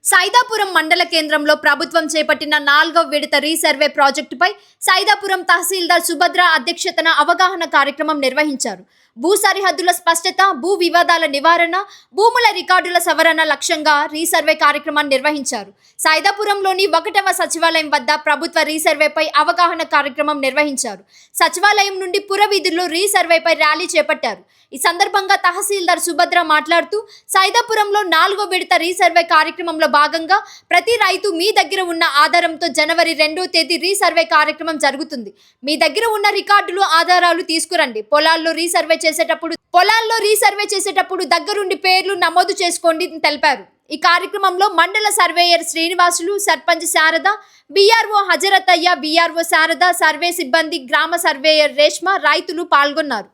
సైదాపురం మండల కేంద్రంలో ప్రభుత్వం చేపట్టిన 4వ విడత రీసర్వే ప్రాజెక్టుపై సైదాపురం తహసీల్దార్ సుభద్ర అధ్యక్షతన అవగాహన కార్యక్రమం నిర్వహించారు. భూ సరిహద్దుల స్పష్టత, భూ వివాదాల నివారణ, భూముల రికార్డుల సవరణ లక్ష్యంగా రీసర్వే కార్యక్రమాన్ని నిర్వహించారు. సైదాపురంలోని 1వ సచివాలయం వద్ద ప్రభుత్వ రీసర్వేపై అవగాహన కార్యక్రమం నిర్వహించారు. సచివాలయం నుండి పురవీధుల్లో రీసర్వేపై ర్యాలీ చేపట్టారు. ఈ సందర్భంగా తహసీల్దార్ సుభద్ర మాట్లాడుతూ సైదాపురంలో 4వ విడత రీసర్వే కార్యక్రమంలో భాగంగా ప్రతి రైతు మీ దగ్గర ఉన్న ఆధారంతో జనవరి 2వ తేదీ రీసర్వే కార్యక్రమం జరుగుతుంది. మీ దగ్గర ఉన్న రికార్డులు, ఆధారాలు తీసుకురండి. పొలాల్లో రీసర్వే చేసేటప్పుడు దగ్గరుండి పేర్లు నమోదు చేసుకోండి తెలిపారు. ఈ కార్యక్రమంలో మండల surveyor Srinivasulu, sarpanch Sharada, BRO Hazarathaiah, BRO Sharada, survey సిబ్బంది, గ్రామ సర్వేయర్ రేష్మ, రైతులు పాల్గొన్నారు.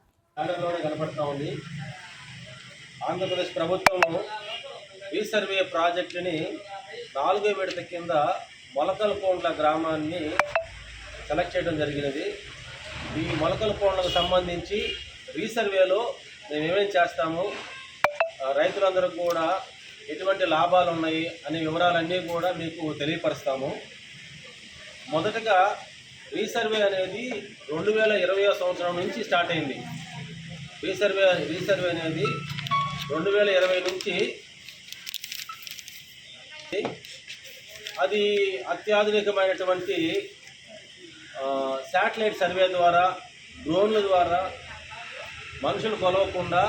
ఆంధ్రప్రదేశ్ ప్రభుత్వము రీసర్వే ప్రాజెక్టుని 4వ విడత కింద మొలకలకోండ్ల గ్రామాన్ని సెలెక్ట్ చేయడం జరిగినది. ఈ మొలకలకోండ్లకు సంబంధించి రీసర్వేలో మేము ఏమేం చేస్తాము, రైతులందరూ కూడా ఎటువంటి లాభాలు ఉన్నాయి అనే వివరాలన్నీ కూడా మీకు తెలియపరుస్తాము. మొదటగా రీసర్వే అనేది 2020 సంవత్సరం నుంచి స్టార్ట్ అయింది. రీసర్వే అనేది 2020 నుంచి అది అత్యాధునికమైనటువంటి శాటిలైట్ సర్వే ద్వారా, డ్రోన్ల ద్వారా మనుషులు కొలవకుండా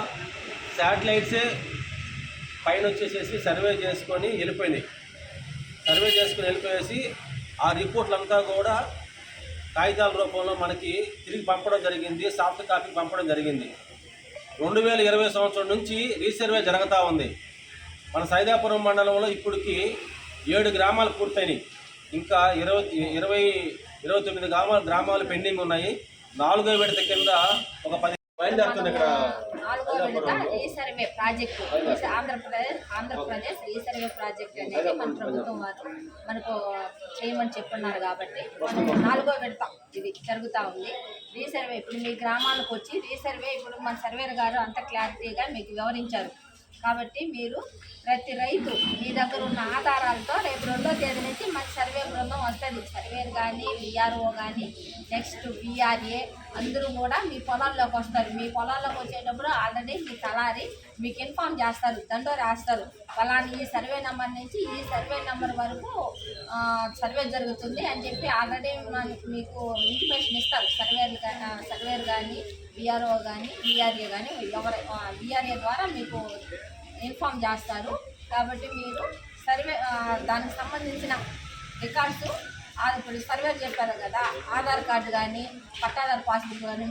శాటిలైట్సే పైన వచ్చేసేసి సర్వే చేసుకొని వెళ్ళిపోయేసి ఆ రిపోర్ట్లంతా కూడా కాగితాల రూపంలో మనకి తిరిగి పంపడం జరిగింది, సాఫ్ట్ కాపీ పంపడం జరిగింది. 2020 సంవత్సరం నుంచి రీసర్వే జరుగుతూ ఉంది. మన సైదాపురం మండలంలో ఇప్పటికి 7 గ్రామాలు పూర్తయినాయి. ఇంకా 29 గ్రామాలు పెండింగ్ ఉన్నాయి. 4వ విడత కింద ఒక 10 బయలుదేరుతుంది. ఇక్కడ 4వ విడత resurvey project Andhra Pradesh resurvey project అనేది మన ప్రభుత్వం వారు మనకు చేయమని చెప్పున్నారు. కాబట్టి 4వ విడత ఇది జరుగుతూ ఉంది. రీసర్వే ఇప్పుడు మీ గ్రామాలకు వచ్చి రీసర్వే ఇప్పుడు మన సర్వేర్ గారు అంత క్లారిటీగా మీకు వివరించారు. కాబట్టి మీరు ప్రతి రైతు మీ దగ్గర ఉన్న ఆధారాలతో రేపు 2వ తేదీ నుంచి మన సర్వే బృందం వస్తుంది. సర్వేర్ కానీ, విఆర్ఓ కానీ, నెక్స్ట్ విఆర్ఏ అందరూ కూడా మీ పొలాల్లోకి వస్తారు. మీ పొలాల్లోకి వచ్చేటప్పుడు ఆల్రెడీ మీ తలారి మీకు ఇన్ఫామ్ చేస్తారు, దండో రాస్తారు. ఫలాని ఈ సర్వే నెంబర్ నుంచి ఈ సర్వే నెంబర్ వరకు సర్వే జరుగుతుంది అని చెప్పి ఆల్రెడీ మీకు ఇన్ఫర్మేషన్ ఇస్తారు. సర్వేర్ కానీ, విఆర్ఓ కానీ, విఆర్ఏ కానీ విఆర్ఏ ద్వారా మీకు ఇన్ఫామ్ చేస్తారు. కాబట్టి మీరు సర్వే దానికి సంబంధించిన రికార్డ్స్ ఇప్పుడు సర్వే చెప్పారు కదా, ఆధార్ కార్డు కానీ, పట్టాదారు పాస్బుక్ కానీ